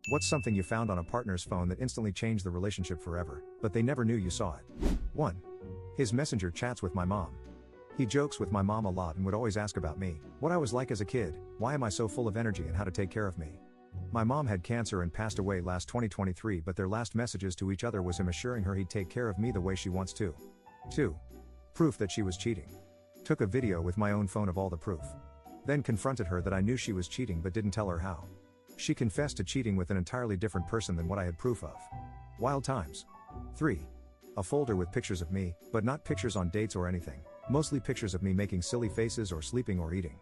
What's something you found on a partner's phone that instantly changed the relationship forever, but they never knew you saw it? 1. His messenger chats with my mom. He jokes with my mom a lot and would always ask about me, what I was like as a kid, why am I so full of energy, and how to take care of me. My mom had cancer and passed away last 2023, but their last messages to each other was him assuring her he'd take care of me the way she wants to. 2. Proof that she was cheating. Took a video with my own phone of all the proof. Then confronted her that I knew she was cheating but didn't tell her how. She confessed to cheating with an entirely different person than what I had proof of. Wild times. 3. A folder with pictures of me, but not pictures on dates or anything, mostly pictures of me making silly faces or sleeping or eating.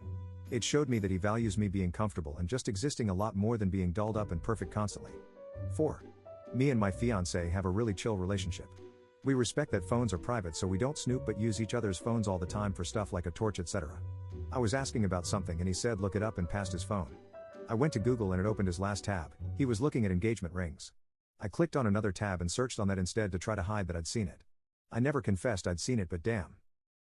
It showed me that he values me being comfortable and just existing a lot more than being dolled up and perfect constantly. 4. Me and my fiancé have a really chill relationship. We respect that phones are private, so we don't snoop but use each other's phones all the time for stuff like a torch, etc. I was asking about something and he said look it up and passed his phone. I went to Google and it opened his last tab. He was looking at engagement rings. I clicked on another tab and searched on that instead to try to hide that I'd seen it. I never confessed I'd seen it, but damn.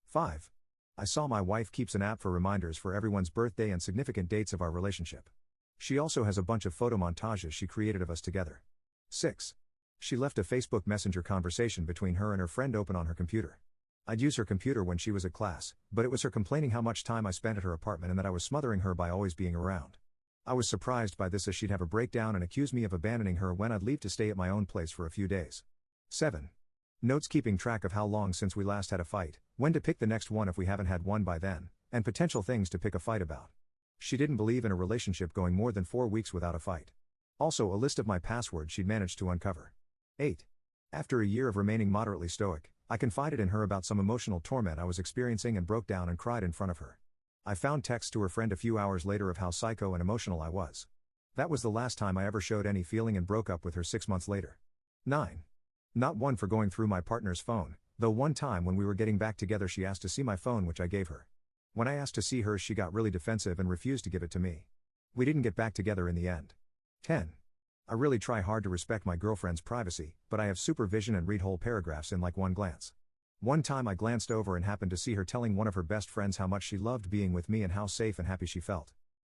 5. I saw my wife keeps an app for reminders for everyone's birthday and significant dates of our relationship. She also has a bunch of photo montages she created of us together. 6. She left a Facebook Messenger conversation between her and her friend open on her computer. I'd use her computer when she was at class, but it was her complaining how much time I spent at her apartment and that I was smothering her by always being around. I was surprised by this, as she'd have a breakdown and accuse me of abandoning her when I'd leave to stay at my own place for a few days. 7. Notes keeping track of how long since we last had a fight, when to pick the next one if we haven't had one by then, and potential things to pick a fight about. She didn't believe in a relationship going more than 4 weeks without a fight. Also a list of my passwords she'd managed to uncover. 8. After a year of remaining moderately stoic, I confided in her about some emotional torment I was experiencing and broke down and cried in front of her. I found texts to her friend a few hours later of how psycho and emotional I was. That was the last time I ever showed any feeling and broke up with her 6 months later. 9. Not one for going through my partner's phone, though one time when we were getting back together she asked to see my phone, which I gave her. When I asked to see hers she got really defensive and refused to give it to me. We didn't get back together in the end. 10. I really try hard to respect my girlfriend's privacy, but I have supervision and read whole paragraphs in like one glance. One time I glanced over and happened to see her telling one of her best friends how much she loved being with me and how safe and happy she felt.